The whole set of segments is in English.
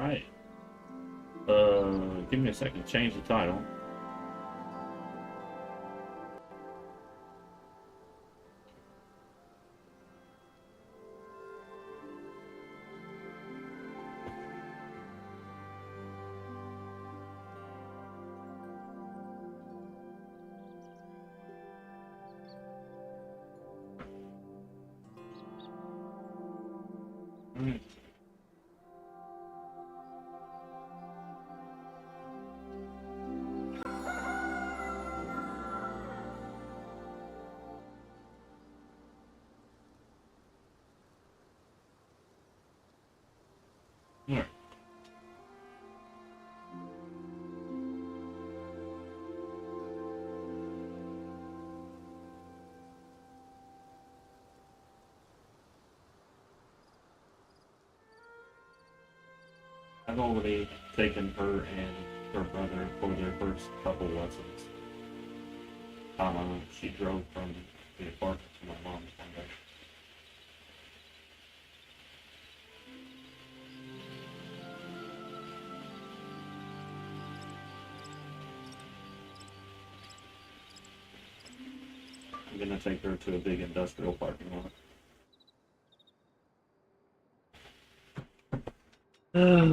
Alright. Give me a second to change the title. Alright. Alright. I've already taken her and her brother for their first couple lessons. She drove from the apartment to my mom's one day. I'm gonna take her to a big industrial parking lot.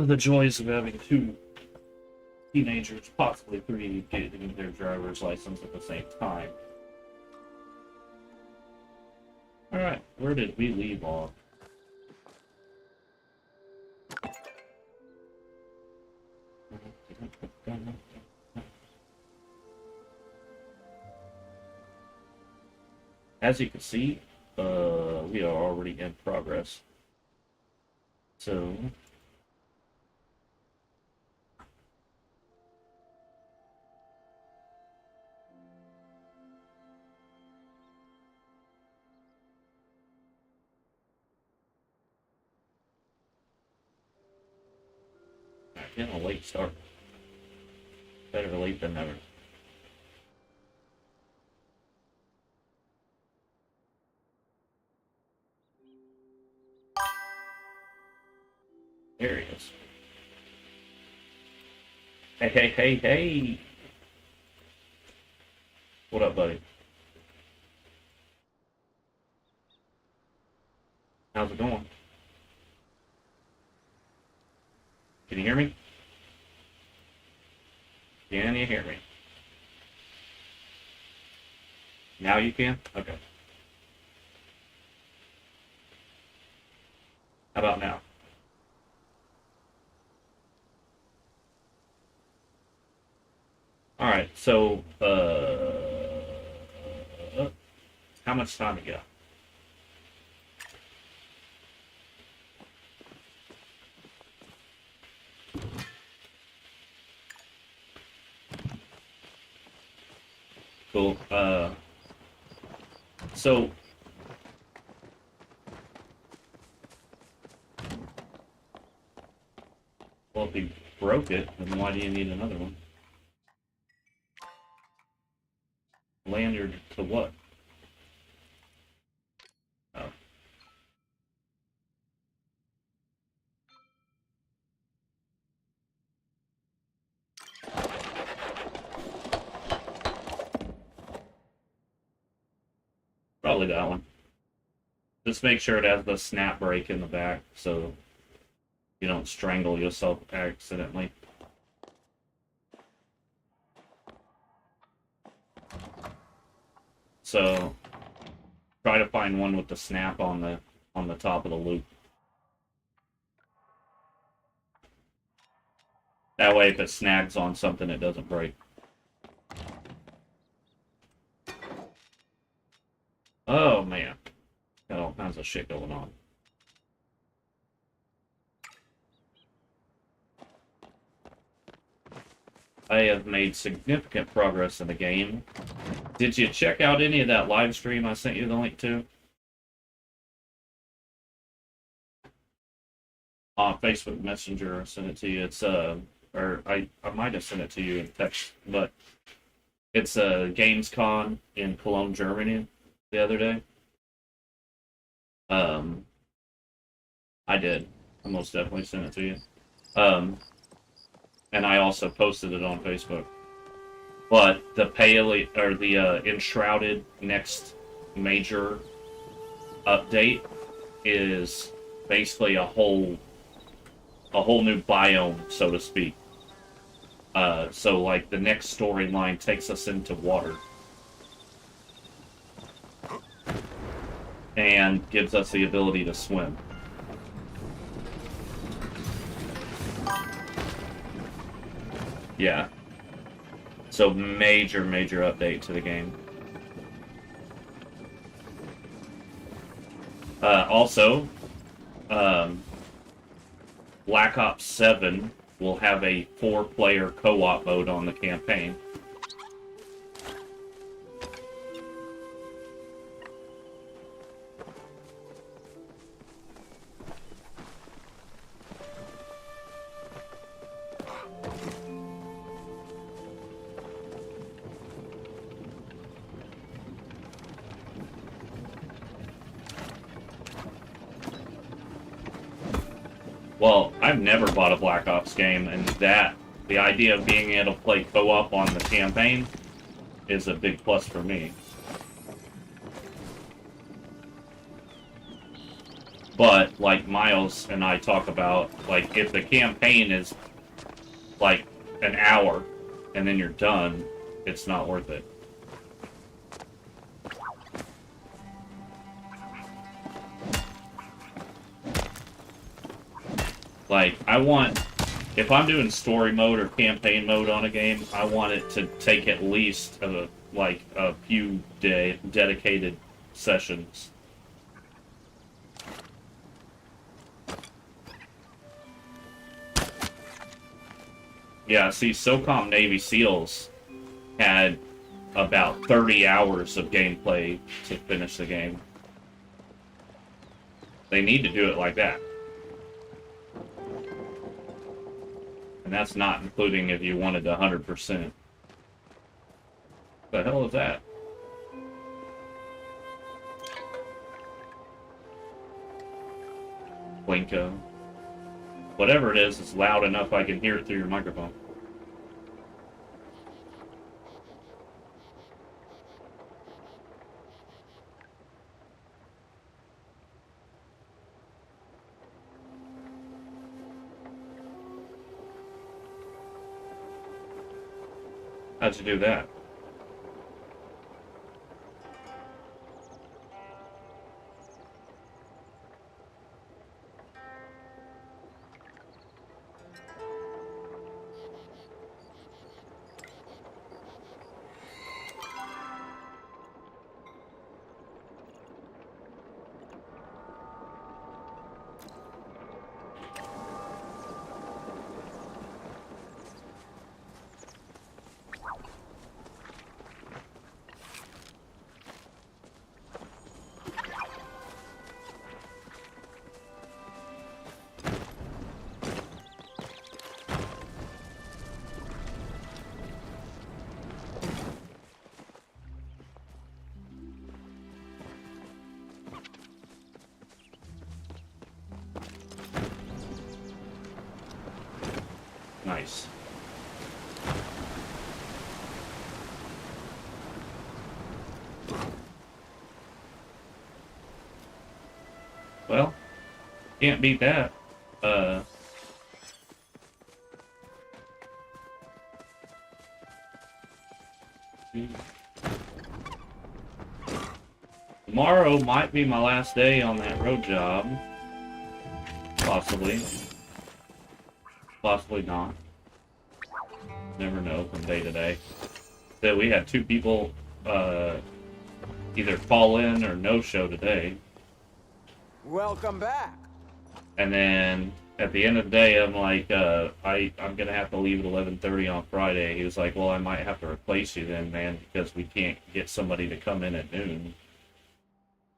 The joys of having two teenagers, possibly three, getting their driver's license at the same time. Alright, where did we leave off? As you can see, we are already in progress. So, getting a late start. Better late than never. There he is. Hey, hey, hey, hey! What up, buddy? How's it going? Can you hear me? Can you hear me? Now you can? Okay. How about now? Alright, so, how much time we got? Cool. So, well, if you broke it, then why do you need another one? Lanyard to what? Oh. Probably that one. Just make sure it has the snap brake in the back so you don't strangle yourself accidentally. So try to find one with the snap on the top of the loop. That way if it snags on something it doesn't break. Oh man. Got all kinds of shit going on. I have made significant progress in the game. Did you check out any of that live stream I sent you the link to? On Facebook Messenger, I sent it to you. It's or I might have sent it to you in text, but it's a Gamescom in Cologne, Germany the other day. I did. I most definitely sent it to you. Um, and I also posted it on Facebook. But the Palia or the Enshrouded next major update is basically a whole new biome, so to speak. So like the next storyline takes us into water and gives us the ability to swim. Yeah. So major update to the game. Also, Black Ops 7 will have a 4-player co-op mode on the campaign. Well, I've never bought a Black Ops game, and the idea of being able to play co-op on the campaign is a big plus for me. But, like Miles and I talk about, like, if the campaign is, like, an hour, and then you're done, it's not worth it. Like, if I'm doing story mode or campaign mode on a game, I want it to take at least, a few dedicated sessions. Yeah, see, SOCOM Navy SEALs had about 30 hours of gameplay to finish the game. They need to do it like that. And that's not including if you wanted 100%. The hell is that? Blinko. Whatever it is loud enough I can hear it through your microphone. How'd you do that? Nice. Well, can't beat that. Tomorrow might be my last day on that road job. Possibly. Possibly not. Never know from day to day. So we had 2 people either fall in or no-show today. Welcome back. And then at the end of the day, I'm like, I'm gonna have to leave at 11:30 on Friday. He was like, well, I might have to replace you then, man, because we can't get somebody to come in at noon.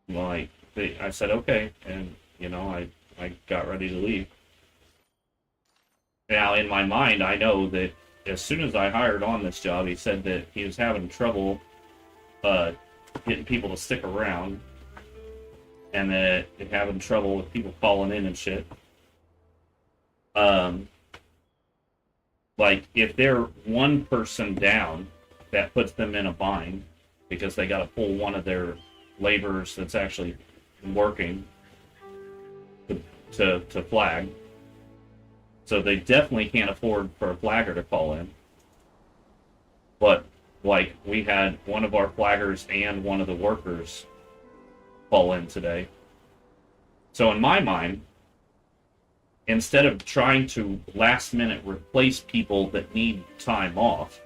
Like, I said, okay, and I got ready to leave. Now, in my mind, I know that as soon as I hired on this job, he said that he was having trouble getting people to stick around, and that he's having trouble with people calling in and shit. Like, if they're one person down, that puts them in a bind because they got to pull one of their laborers that's actually working to flag. So they definitely can't afford for a flagger to call in. But, like, we had one of our flaggers and one of the workers call in today. So in my mind, instead of trying to last minute replace people that need time off,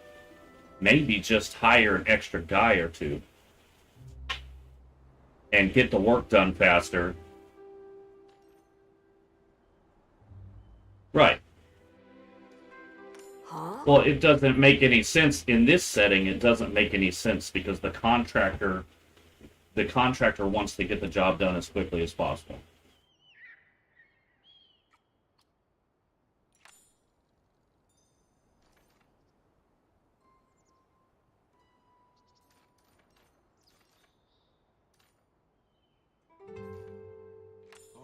maybe just hire an extra guy or two and get the work done faster. Right. Huh? Well, it doesn't make any sense in this setting. It doesn't make any sense because the contractor wants to get the job done as quickly as possible.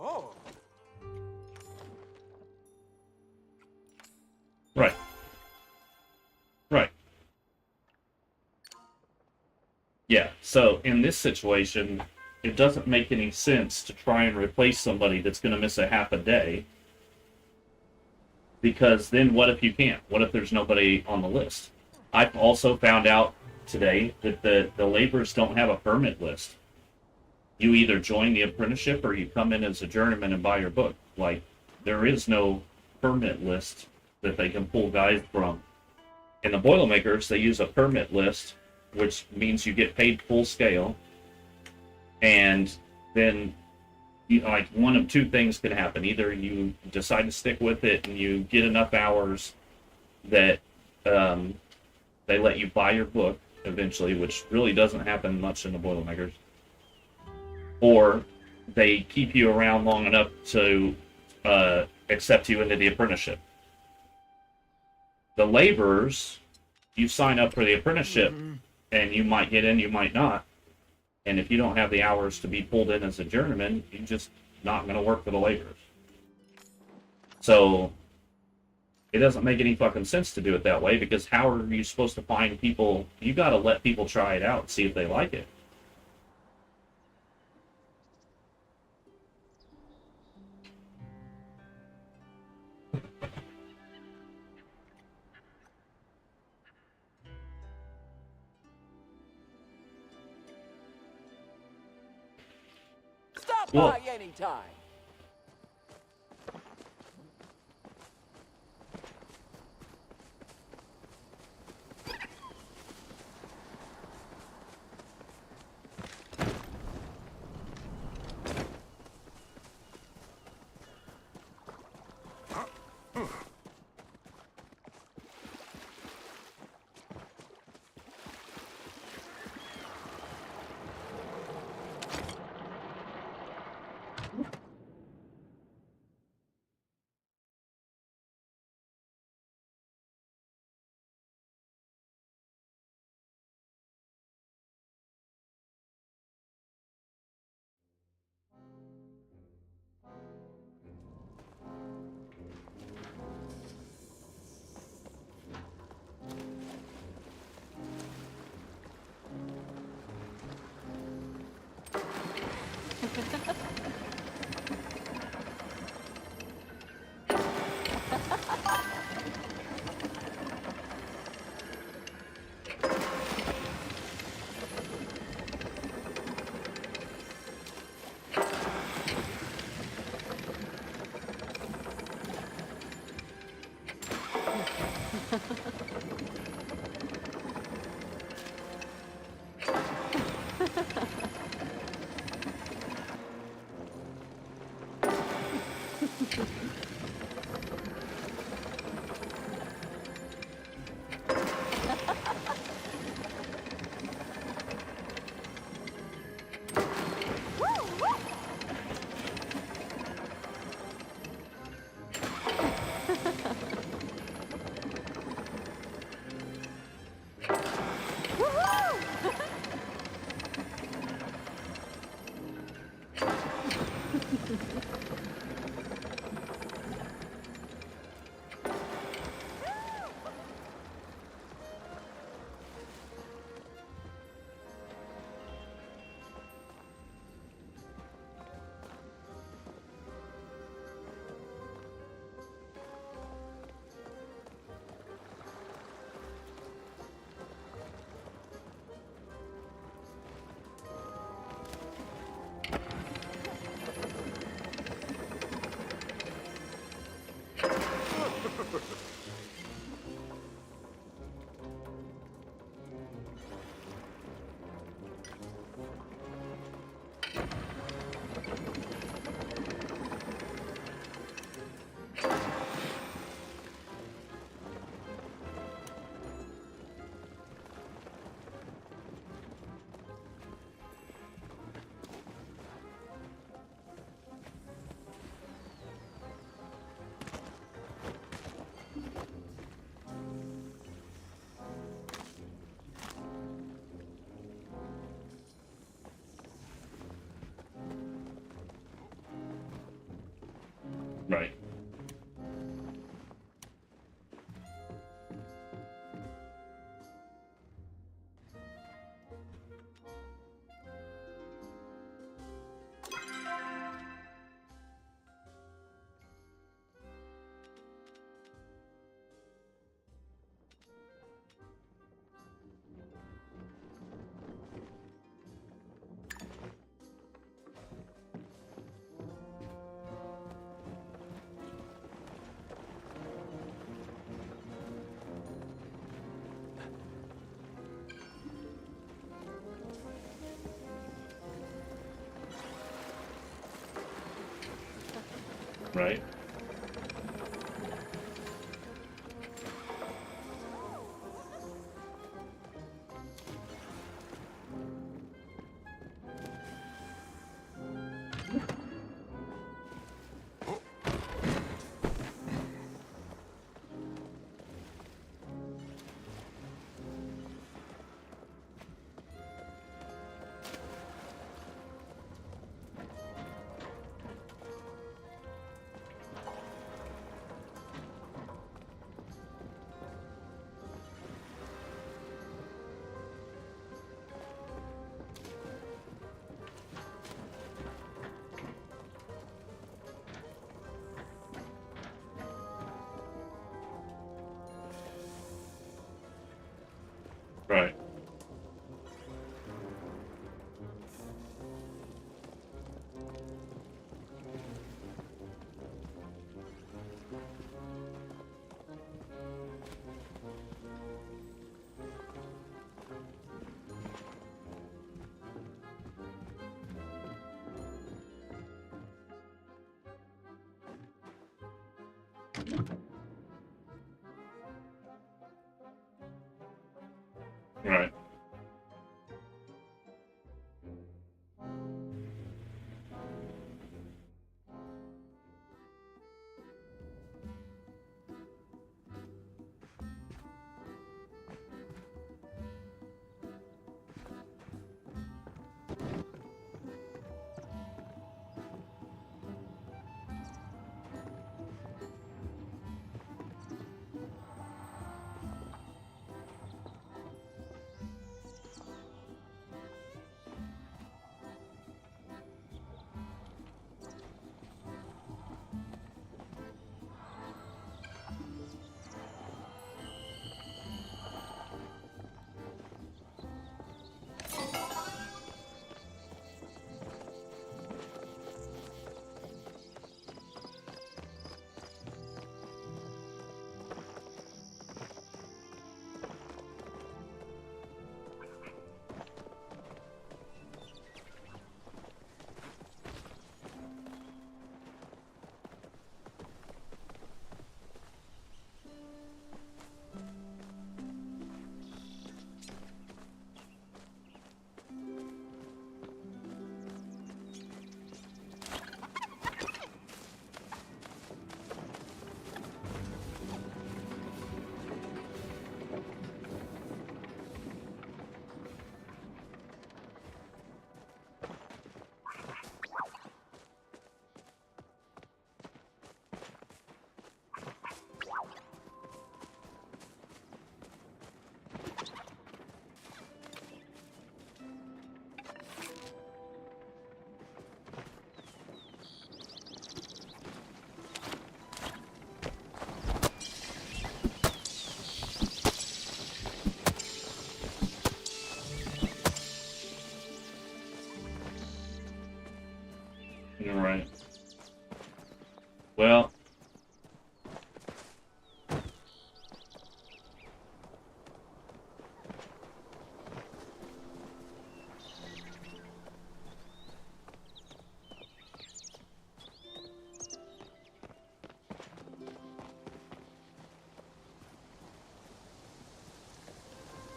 Oh. Right. Right. Yeah, so in this situation, it doesn't make any sense to try and replace somebody that's going to miss a half a day, because then what if you can't? What if there's nobody on the list? I've also found out today that the laborers don't have a permit list. You either join the apprenticeship or you come in as a journeyman and buy your book. Like, there is no permit list that they can pull guys from. In the Boilermakers, they use a permit list, which means you get paid full scale, and then like one of two things could happen. Either you decide to stick with it and you get enough hours that they let you buy your book eventually, which really doesn't happen much in the Boilermakers, or they keep you around long enough to accept you into the apprenticeship. The laborers, you sign up for the apprenticeship, and you might get in, you might not. And if you don't have the hours to be pulled in as a journeyman, you're just not going to work for the laborers. So it doesn't make any fucking sense to do it that way, because how are you supposed to find people? You got to let people try it out and see if they like it. Stop Well, by anytime. Right? Right. Right. You're right. Well,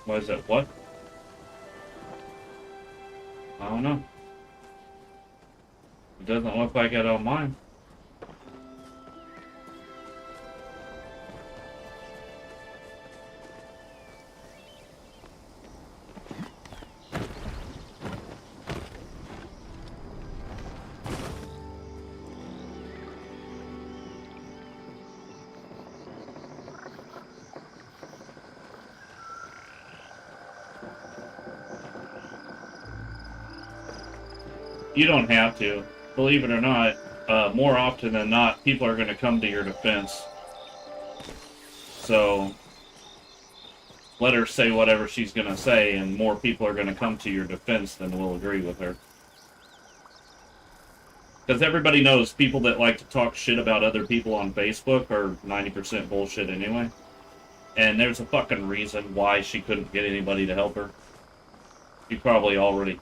what is that? What? I don't know. It doesn't look like it on mine. You don't have to. Believe it or not, more often than not, people are going to come to your defense. So, let her say whatever she's going to say, and more people are going to come to your defense than will agree with her. Because everybody knows people that like to talk shit about other people on Facebook are 90% bullshit anyway. And there's a fucking reason why she couldn't get anybody to help her. You probably already...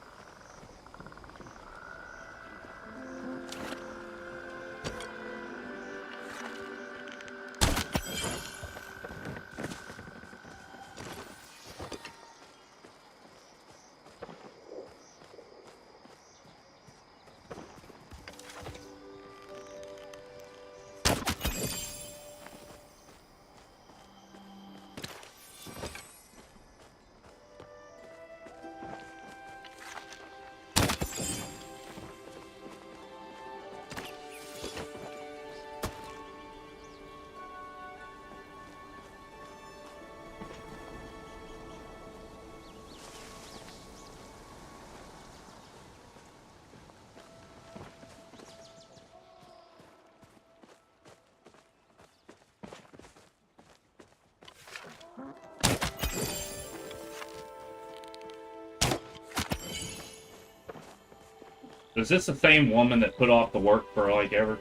Is this the same woman that put off the work for like ever?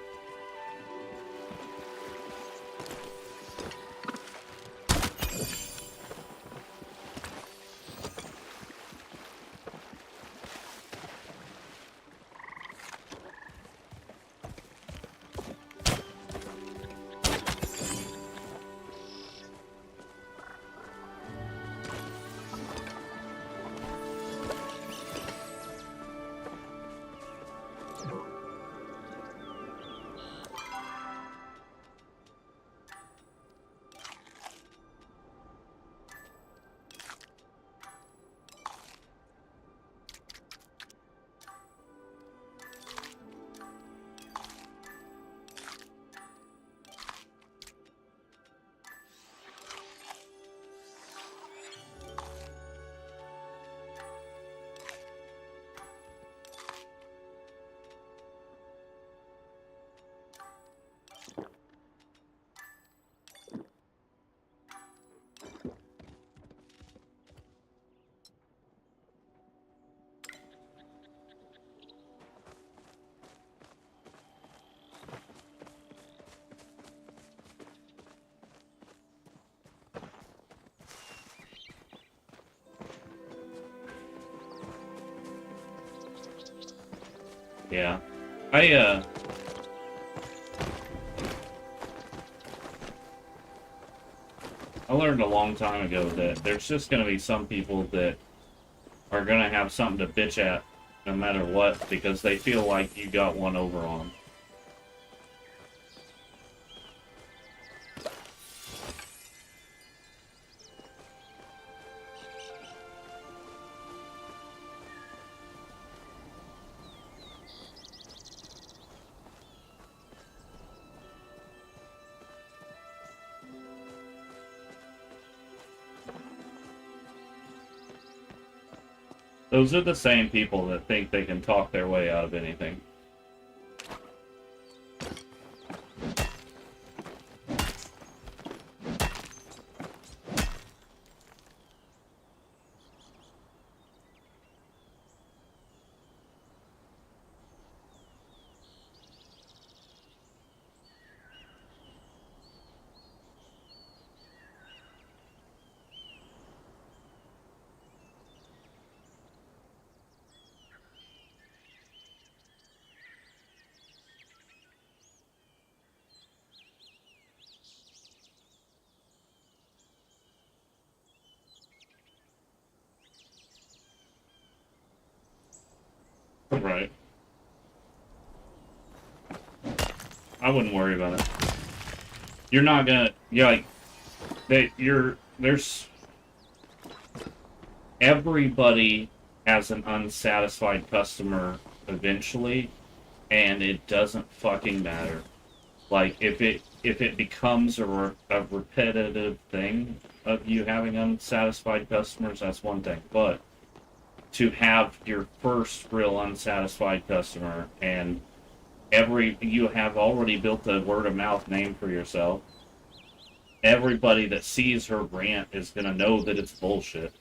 Yeah. I learned a long time ago that there's just gonna be some people that are gonna have something to bitch at no matter what because they feel like you got one over on 'em. Those are the same people that think they can talk their way out of anything. Right. I wouldn't worry about it. You're not gonna, you're like, there's, everybody has an unsatisfied customer eventually, and it doesn't fucking matter. Like, if it becomes a repetitive thing of you having unsatisfied customers, that's one thing. But to have your first real unsatisfied customer and you have already built a word of mouth name for yourself. Everybody that sees her rant is gonna know that it's bullshit.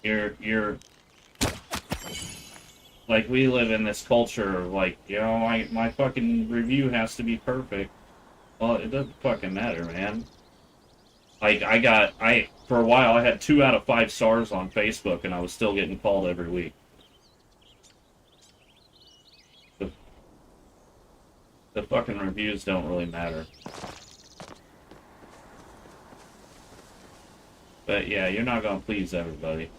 You're like, we live in this culture of like, you know, my fucking review has to be perfect. Well, it doesn't fucking matter, man. Like, for a while I had 2 out of 5 stars on Facebook and I was still getting called every week. The fucking reviews don't really matter. But yeah, you're not gonna please everybody.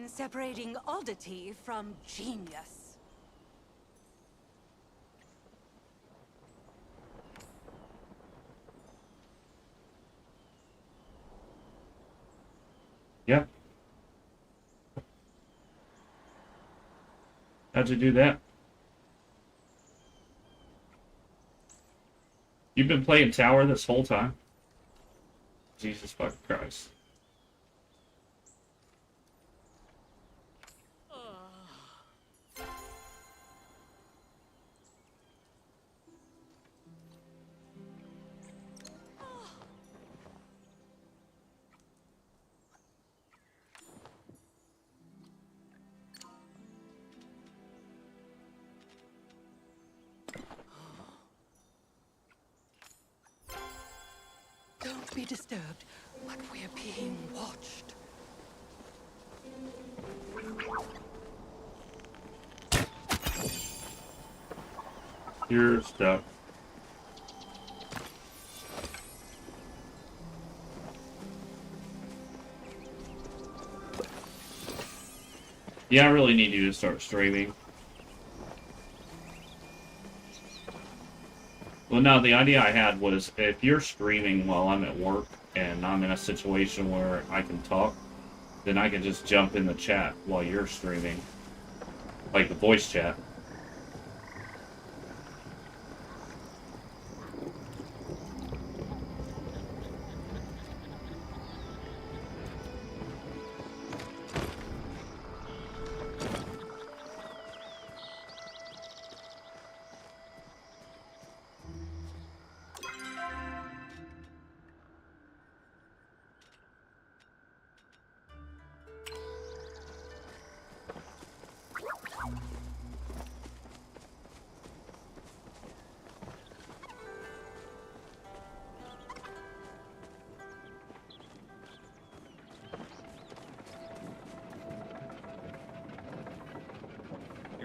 line separating oddity from genius. Yeah. How'd you do that? You've been playing Tower this whole time? Jesus fucking Christ. Don't be disturbed, but we're being watched. You're stuck. Yeah, I really need you to start streaming. Well, no, the idea I had was if you're streaming while I'm at work and I'm in a situation where I can talk, then I can just jump in the chat while you're streaming. Like the voice chat.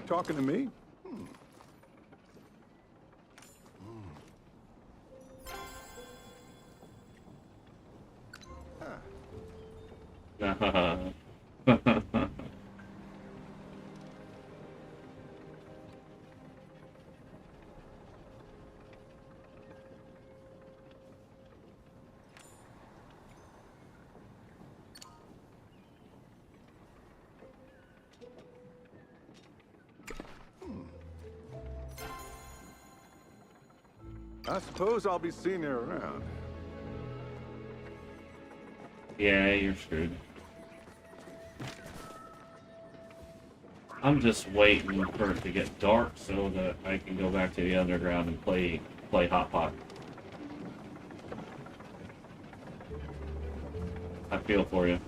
Talking to me? I suppose I'll be seeing you around. Yeah, you're screwed. I'm just waiting for it to get dark so that I can go back to the underground and play Hot Pot. I feel for you.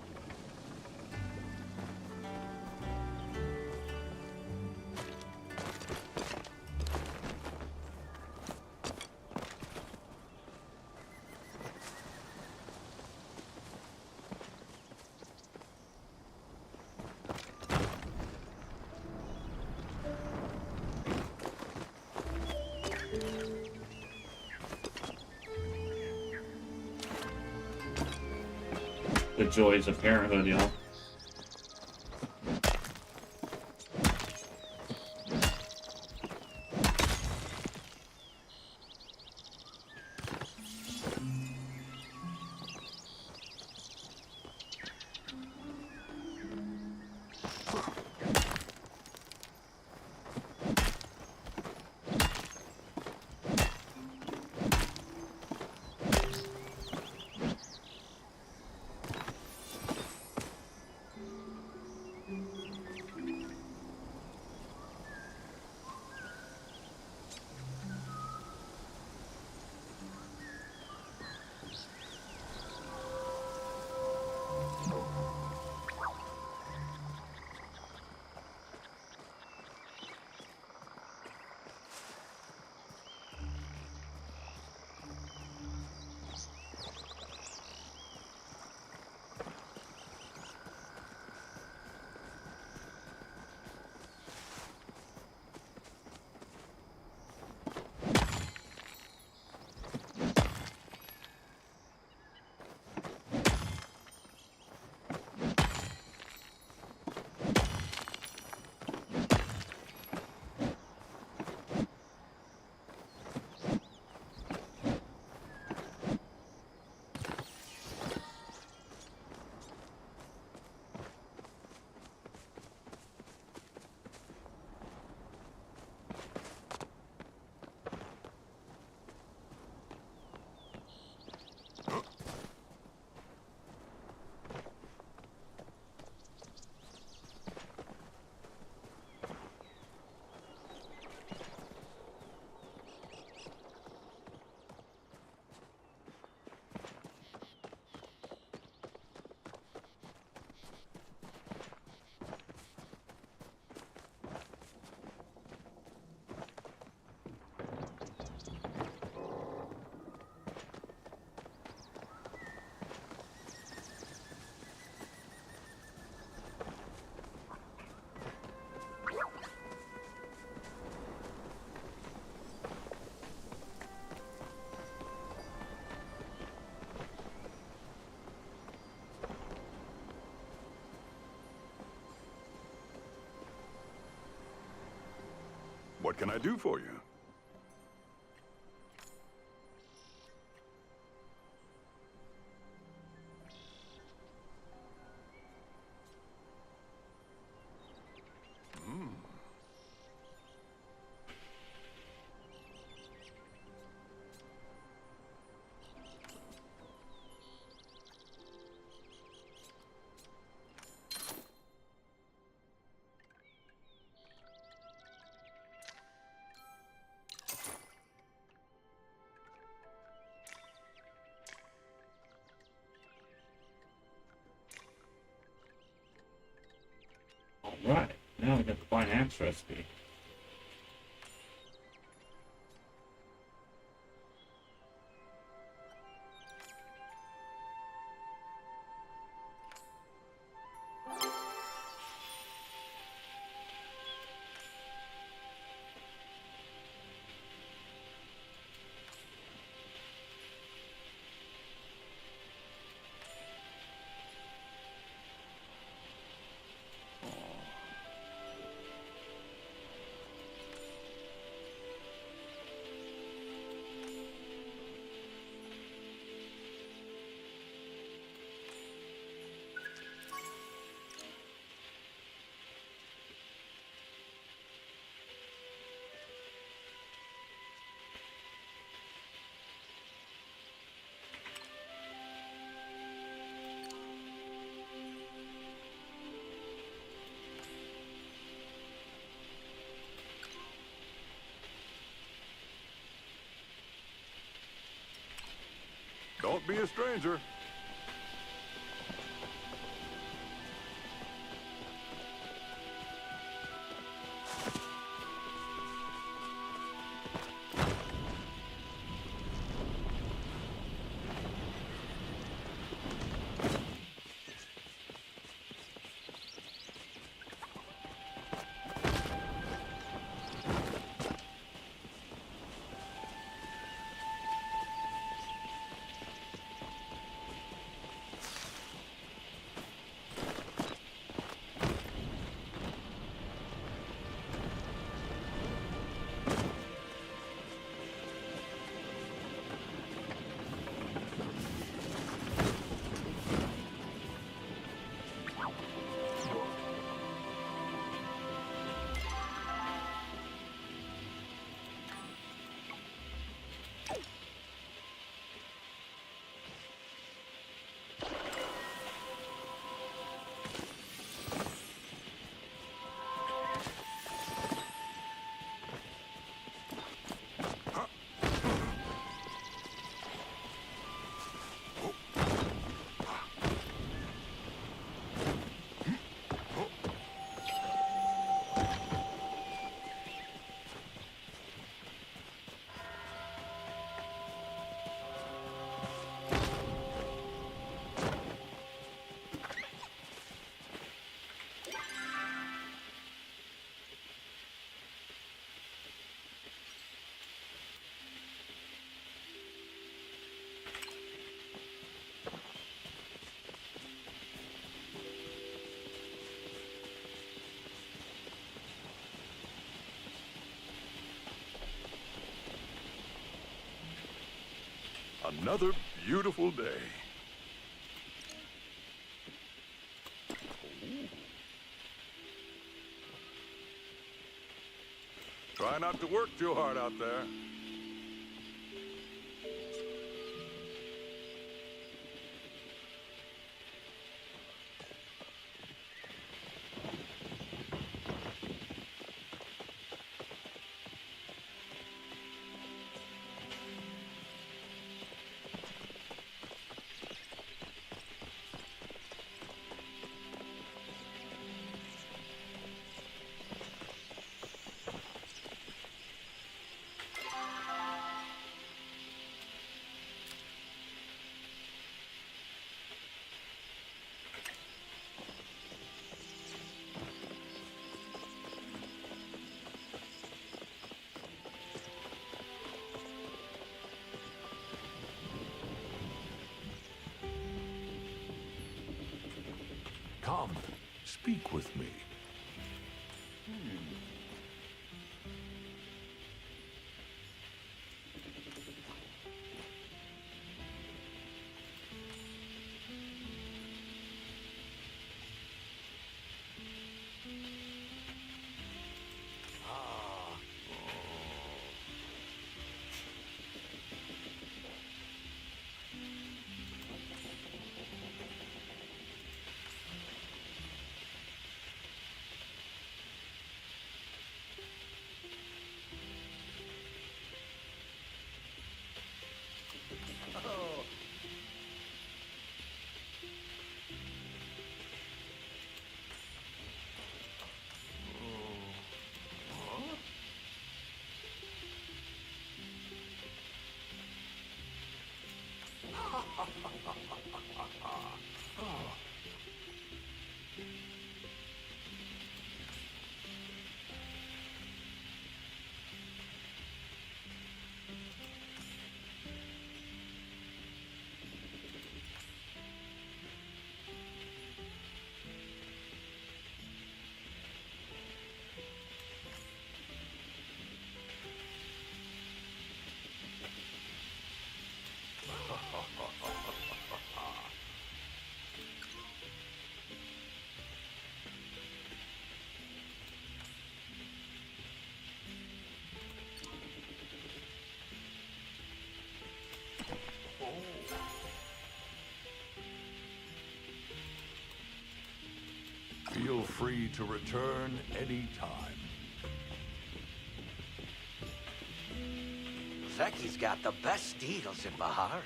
The joys of parenthood, y'all. What can I do for you? Alright, now we got the fine axe recipe. Don't be a stranger. Another beautiful day. Try not to work too hard out there. Come, speak with me. Feel free to return anytime. Zeki's got the best deals in Bahari.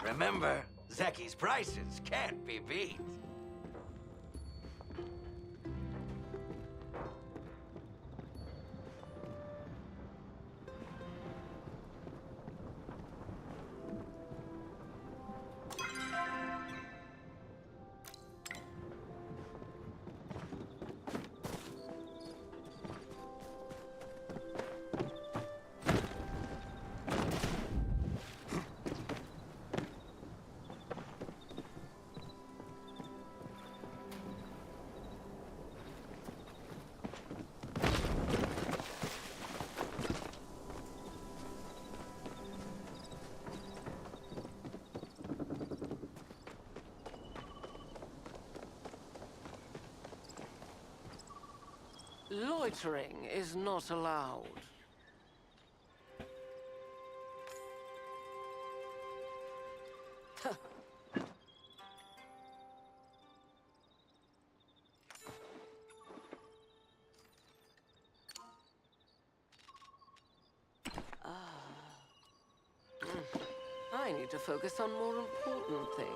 Remember, Zeki's prices can't be beat. Loitering is not allowed. I need to focus on more important things.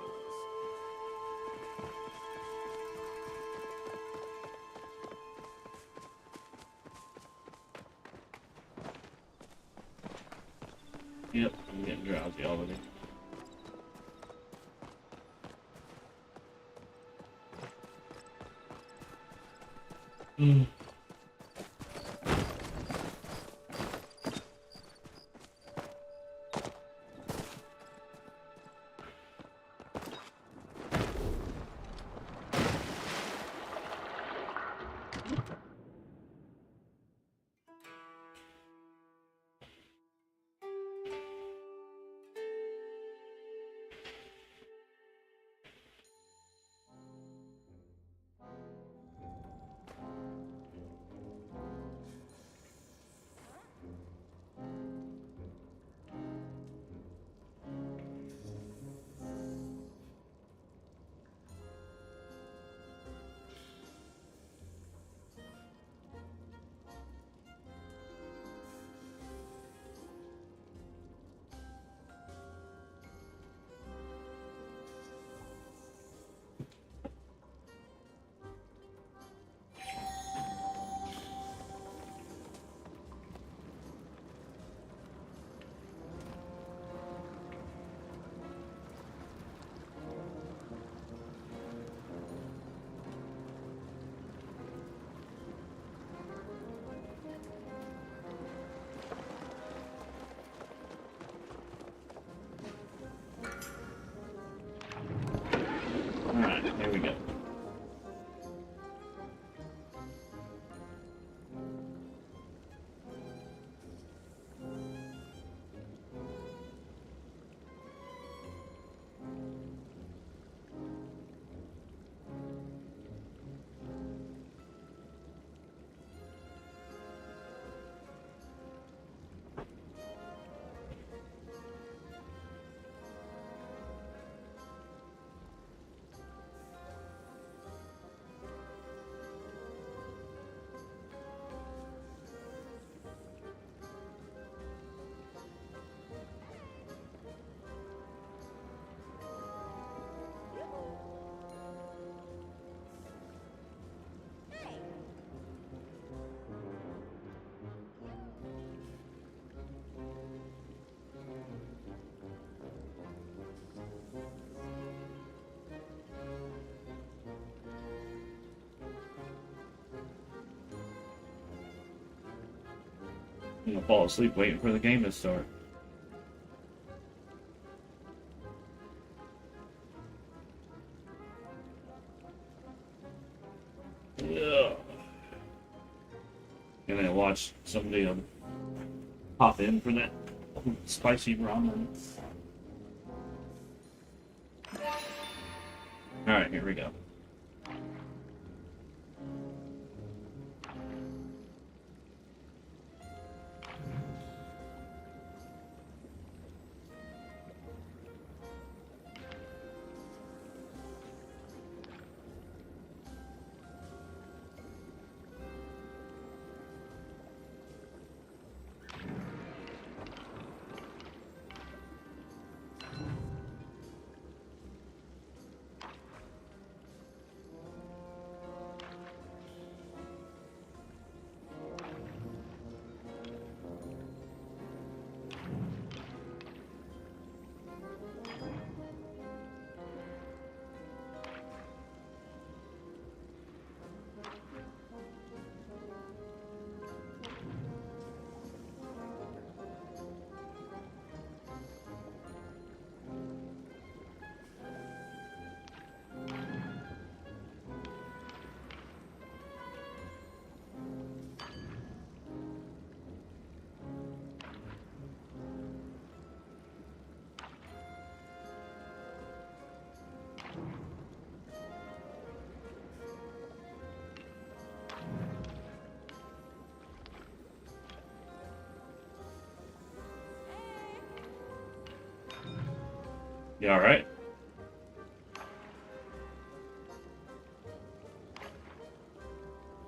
Yep, I'm getting drowsy already. Alright, here we go. I'm gonna fall asleep waiting for the game to start. Ugh. And then watch somebody pop in for that spicy ramen. Alright, here we go. You alright?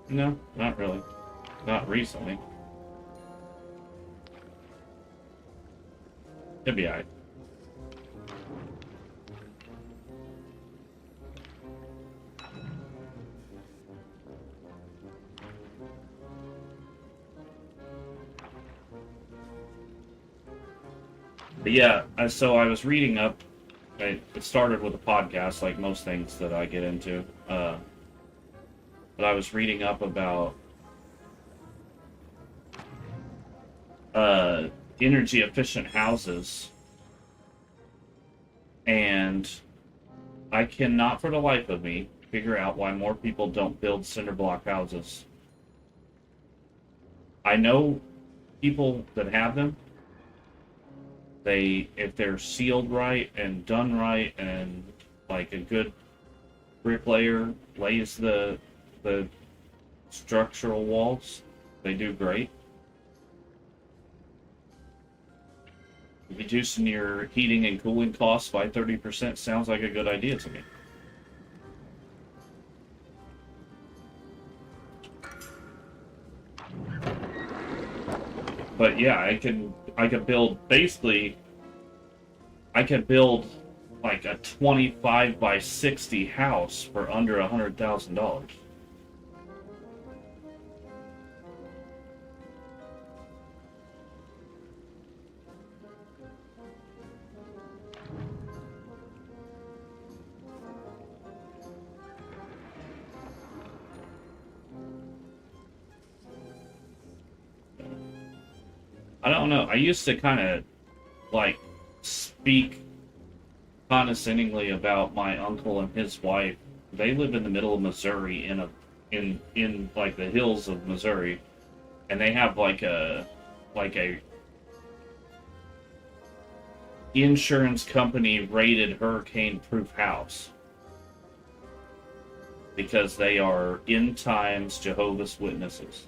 No, not really. Not recently. It'll be alright. But yeah, so I was reading up. It started with a podcast, like most things that I get into. But I was reading up about energy efficient houses, and I cannot for the life of me figure out why more people don't build cinder block houses. I know people that have them. If they're sealed right and done right, and like a good bricklayer lays the structural walls, they do great. Reducing your heating and cooling costs by 30% sounds like a good idea to me. But yeah, I could build like a 25 by 60 house for under $100,000. I don't know. I used to kind of like speak condescendingly about my uncle and his wife. They live in the middle of Missouri in like the hills of Missouri, and they have like a insurance company rated hurricane proof house because they are end times Jehovah's Witnesses.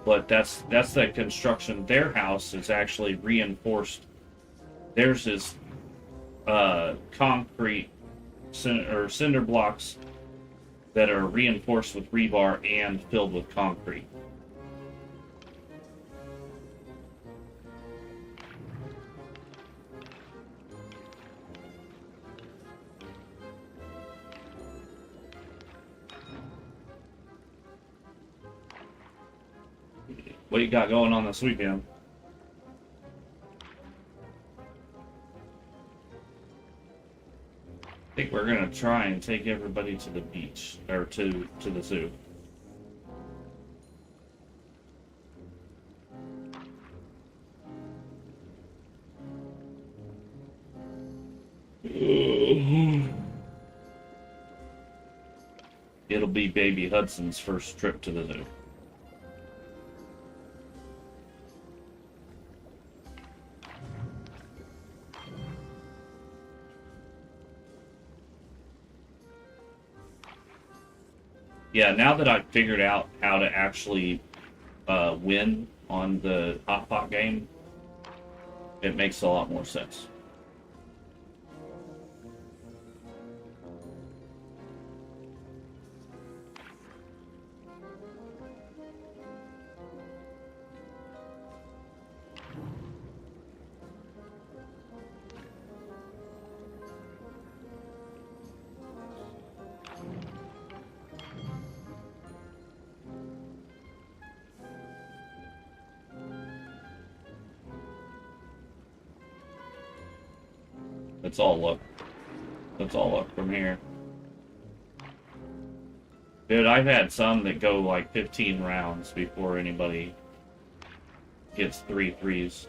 But that's the construction. Their house is actually reinforced. Theirs is concrete or cinder blocks that are reinforced with rebar and filled with concrete. What you got going on this weekend? think we're gonna try and take everybody to the beach, or to the zoo. It'll be baby Hudson's first trip to the zoo. Yeah, now that I've figured out how to actually win on the Hot Pot game, it makes a lot more sense. It's all luck. That's all luck from here. Dude, I've had some that go like 15 rounds before anybody gets 3 threes.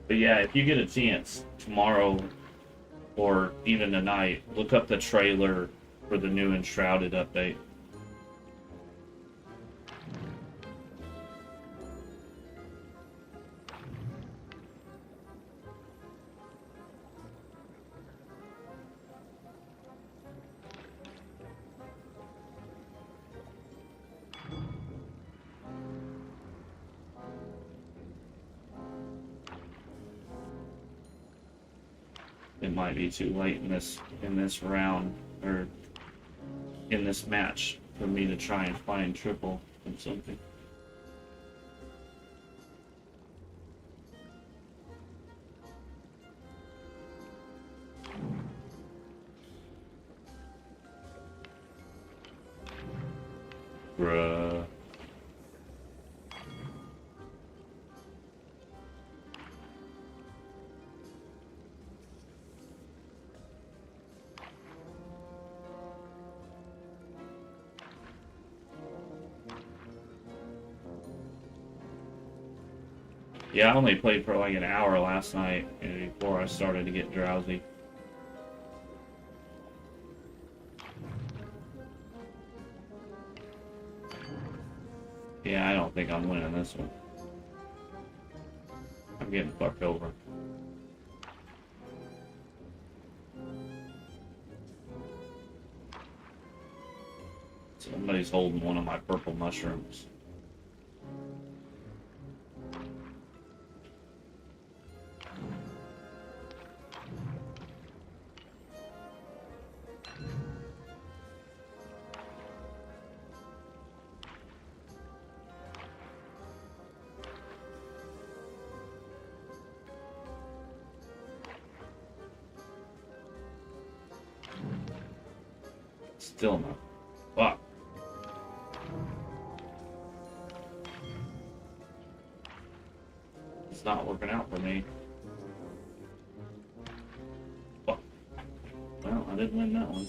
But yeah, if you get a chance tomorrow or even tonight, look up the trailer for the new Enshrouded update. It might be too late in this round or in this match for me to try and find triple or something. Bruh. Yeah, I only played for like an hour last night before I started to get drowsy. Yeah, I don't think I'm winning this one. I'm getting fucked over. Somebody's holding one of my purple mushrooms. Still not. Fuck. It's not working out for me. Fuck. Well, I didn't win that one.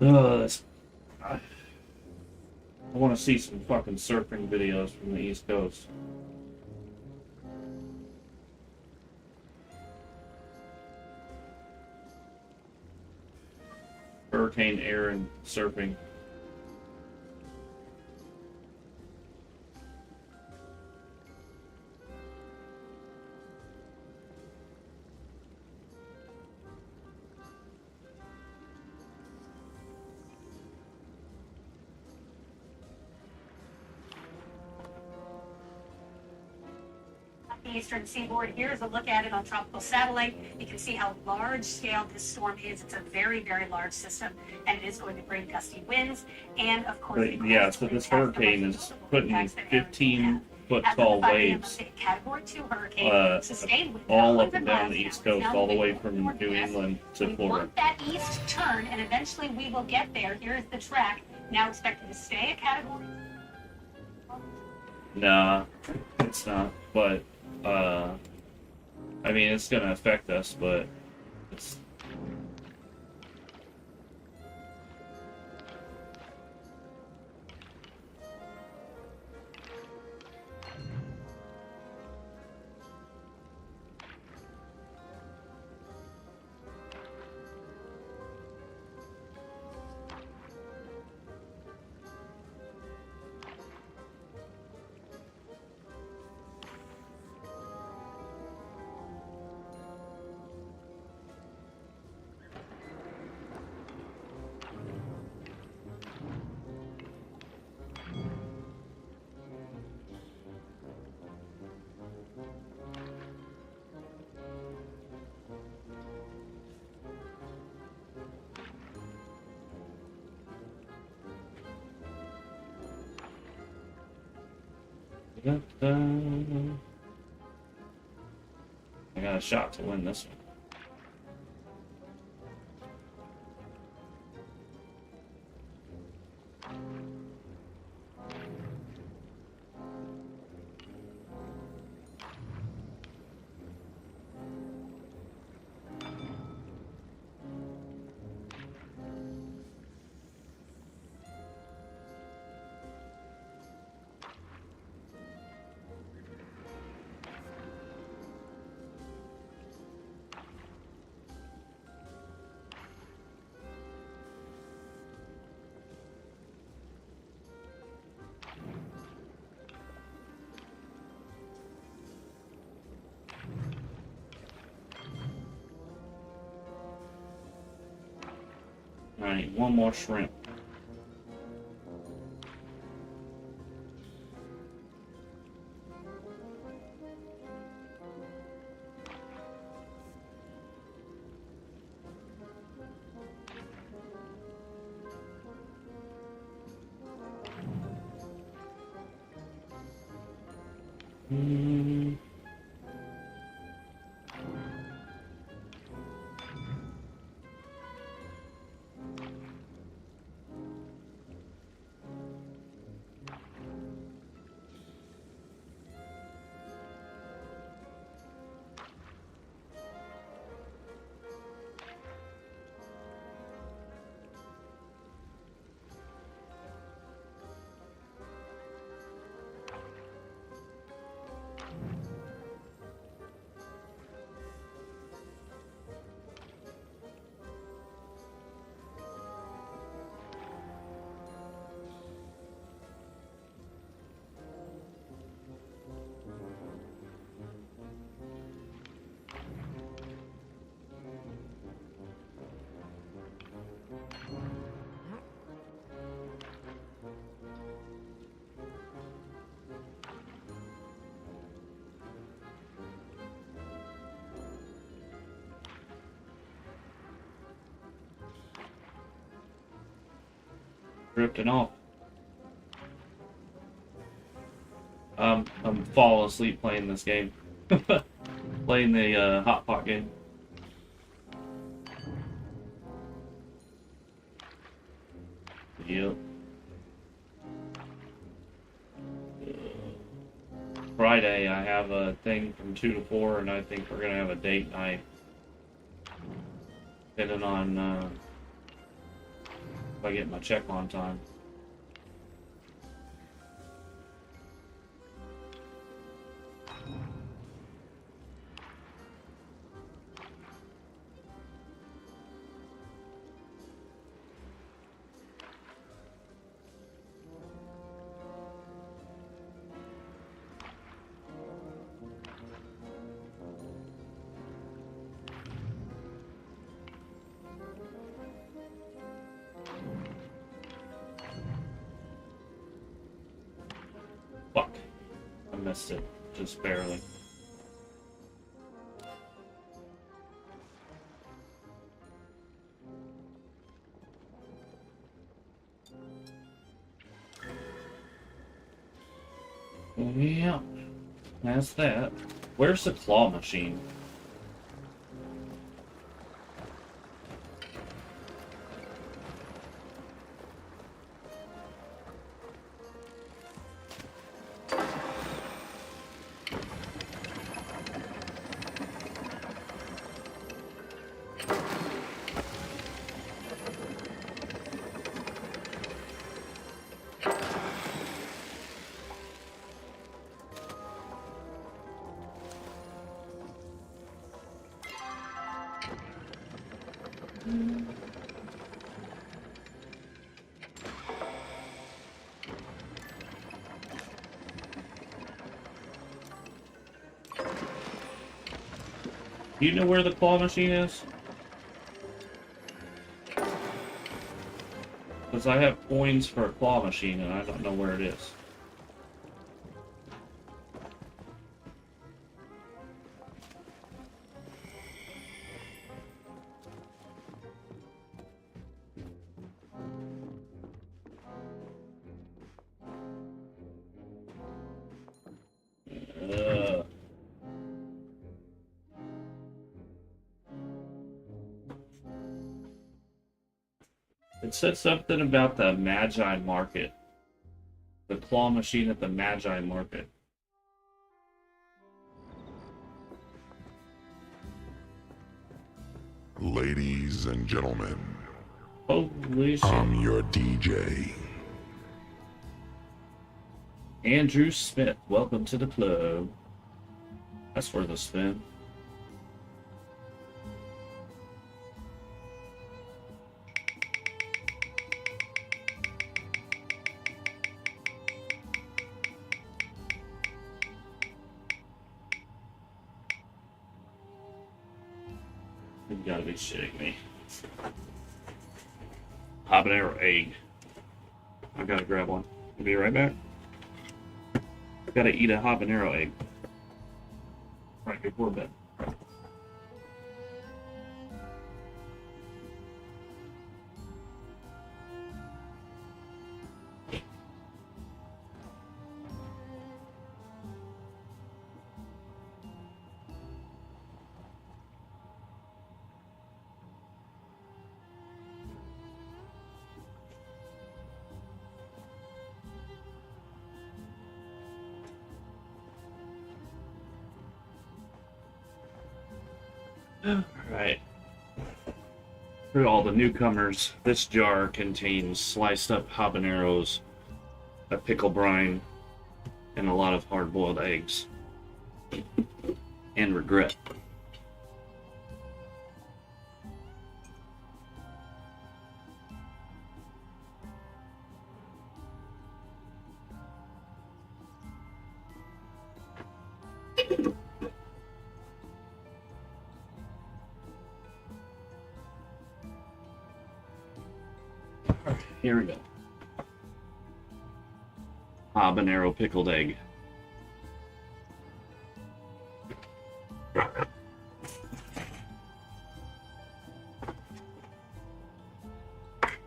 I want to see some fucking surfing videos from the East Coast. Hurricane Aaron surfing. The eastern seaboard. Here is a look at it on tropical satellite. You can see how large scale this storm is. It's a very, very large system, and it is going to bring gusty winds. And of course, But, yeah, so this hurricane is putting 15-foot tall waves Category 2 hurricane, sustained with all up and down the East Coast, all the way from New England to We Florida. want that east turn, and eventually we will get there. Here is the track. Now expected to stay a category. Nah, it's not. But I mean, it's gonna affect us, but it's. I got a shot to win this one. I need one more shrimp. Drifting off. I'm falling asleep playing this game. Playing the hot pot game. Yep. Friday I have a thing from 2 to 4, and I think we're gonna have a date night. Depending on if I get my check on time. missed it, just barely. Yeah, that's that. Where's the claw machine? Do you know where the claw machine is? Because I have coins for a claw machine and I don't know where it is. It said something about the Magi Market. The claw machine at the Magi Market. Ladies and gentlemen, Holy shit. I'm your DJ. Andrew Smith, welcome to the club. That's worth a spin. You gotta be shitting me. Habanero egg. I gotta grab one. I'll be right back. Gotta eat a habanero egg. Right before bed. Alright. For all the newcomers, this jar contains sliced up habaneros, a pickle brine, and a lot of hard-boiled eggs. And regret. Here we go. Habanero pickled egg.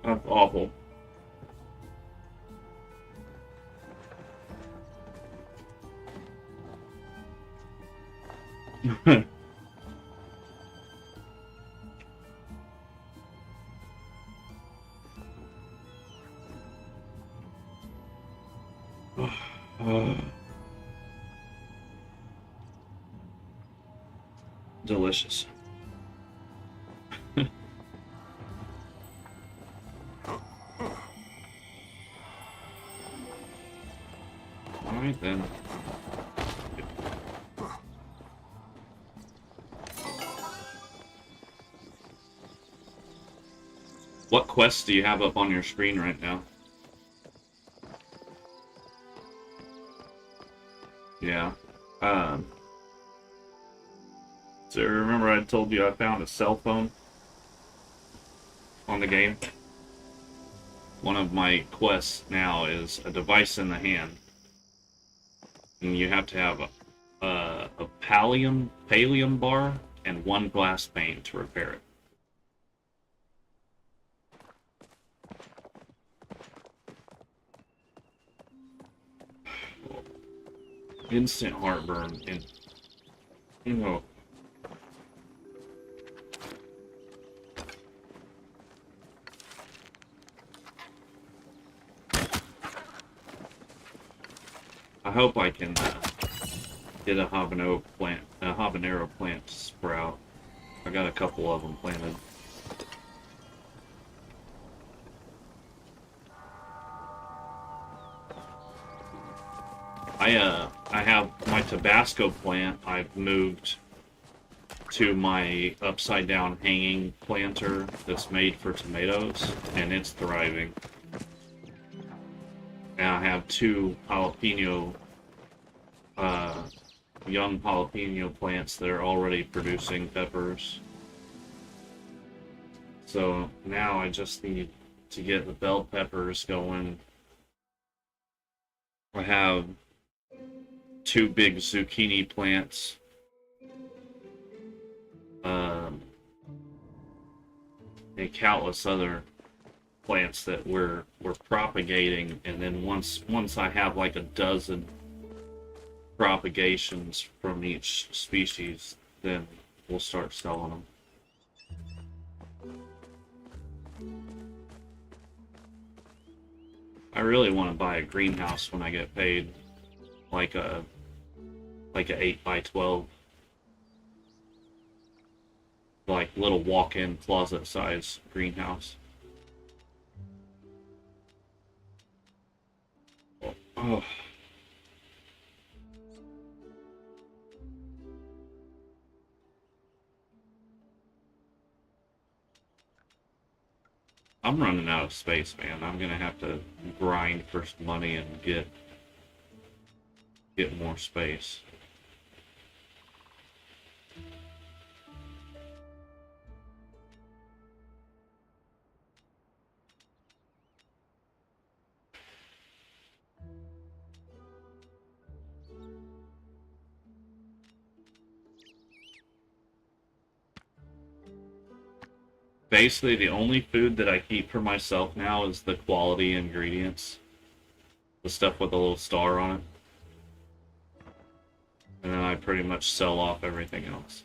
That's awful. Delicious. Alright then. What quests do you have up on your screen right now? Yeah. So remember I told you I found a cell phone on the game? One of my quests now is a device in the hand. And you have to have a pallium bar and 1 glass pane to repair it. Instant heartburn and I hope I can get a habanero plant to sprout. I got a couple of them planted. I have my Tabasco plant. I've moved to my upside down hanging planter that's made for tomatoes, and it's thriving. And I have 2 jalapeno, young jalapeno plants that are already producing peppers. So now I just need to get the bell peppers going. I have 2 big zucchini plants. And countless other plants that we're propagating, and then once I have like a dozen propagations from each species, then we'll start selling them. I really want to buy a greenhouse when I get paid, like a 8x12, like little walk-in closet size greenhouse. Oh. I'm running out of space, man. I'm gonna have to grind for some money and get more space. Basically, the only food that I keep for myself now is the quality ingredients. The stuff with a little star on it. And then I pretty much sell off everything else.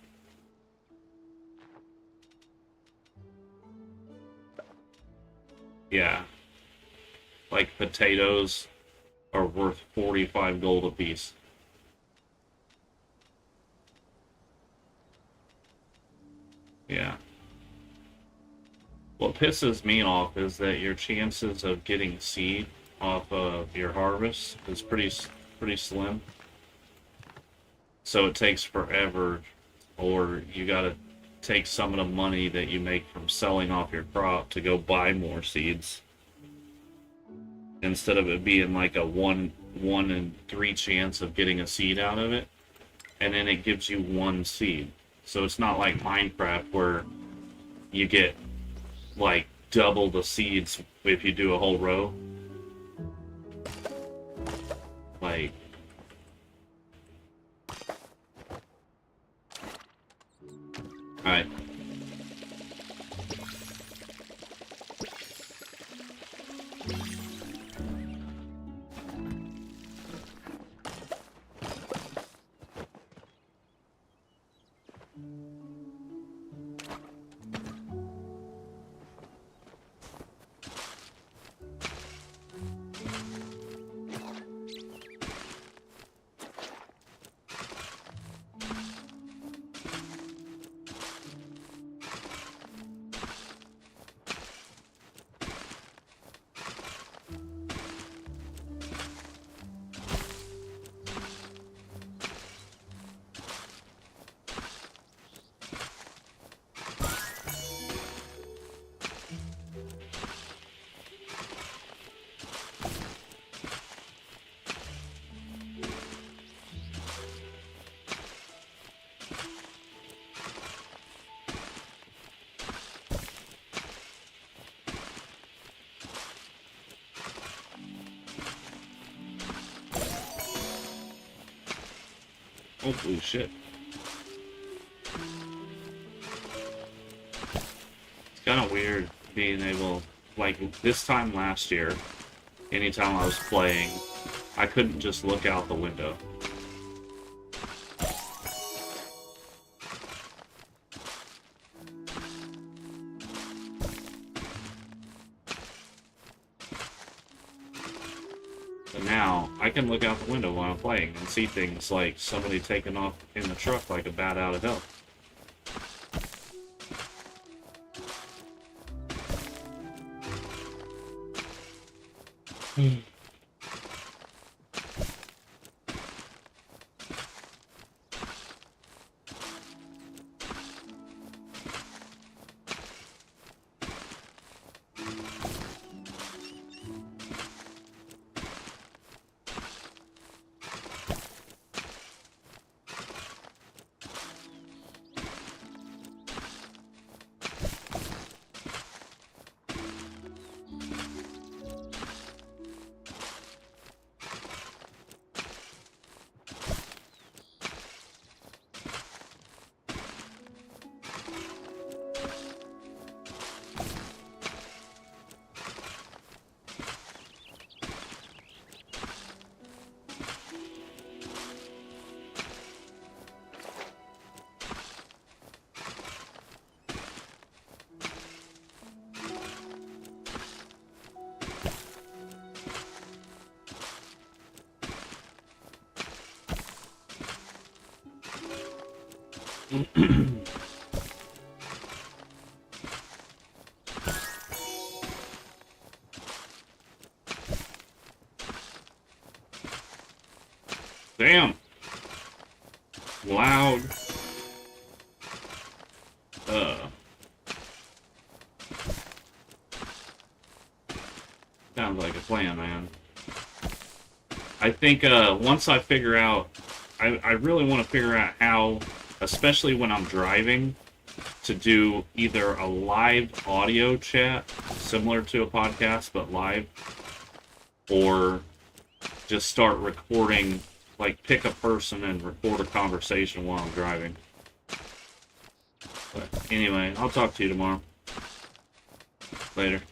Yeah. Like potatoes are worth 45 gold a piece. Yeah. What pisses me off is that your chances of getting seed off of your harvest is pretty slim. So it takes forever, or you gotta take some of the money that you make from selling off your crop to go buy more seeds. Instead of it being like a 1 in 3 chance of getting a seed out of it, and then it gives you 1 seed. So it's not like Minecraft where you get like double the seeds if you do a whole row. Like, alright. Holy shit. It's kind of weird being able, like, this time last year, anytime I was playing, I couldn't just look out the window. But now, I can look out the window while I'm playing and see things like somebody taking off in the truck like a bat out of hell. Damn! Loud. Sounds like a plan, man. I think once I figure out, I really want to figure out how, especially when I'm driving, to do either a live audio chat, similar to a podcast, but live, or just start recording, like pick a person and record a conversation while I'm driving. But anyway, I'll talk to you tomorrow. Later.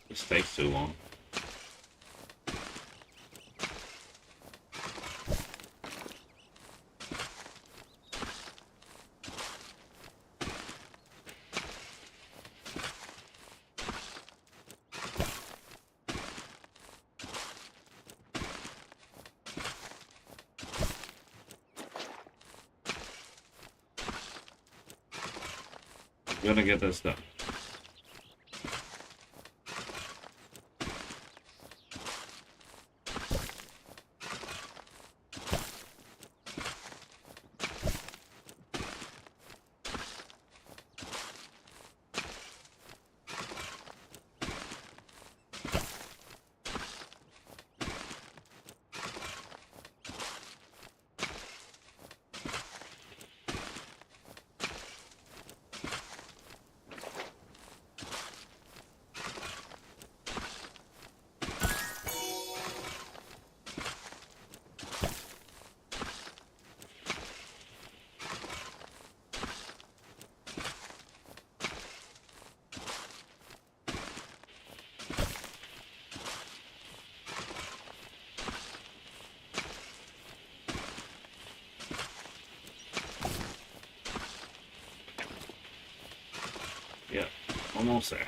This takes too long. I'm gonna get this done. Yeah, almost there.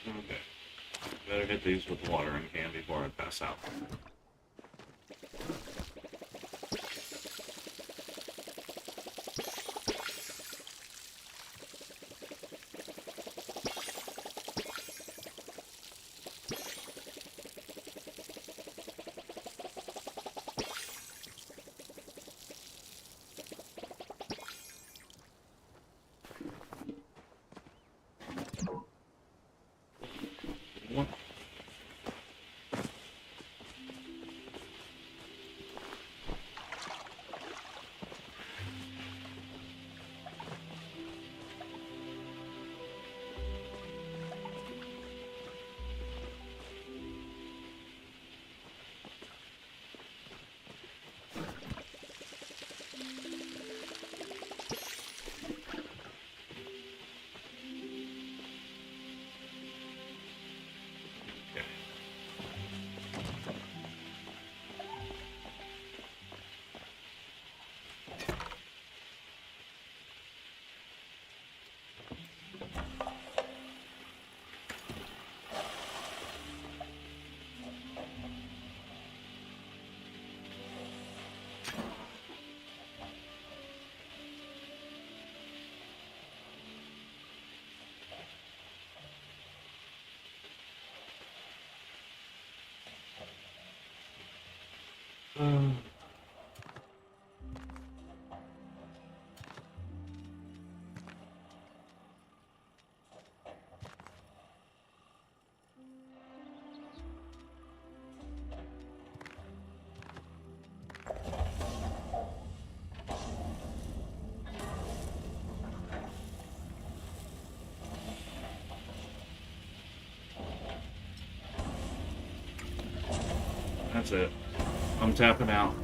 Okay. Better hit these with watering can before I pass out. What? That's it. I'm tapping out.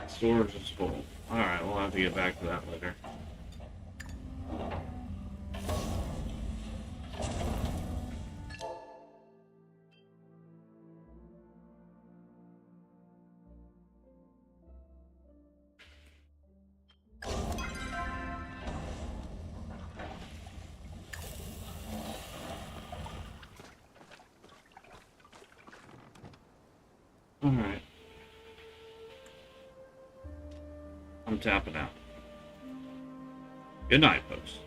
Storage is full. Alright, we'll have to get back to that later. Alright. I'm tapping out. Good night, folks.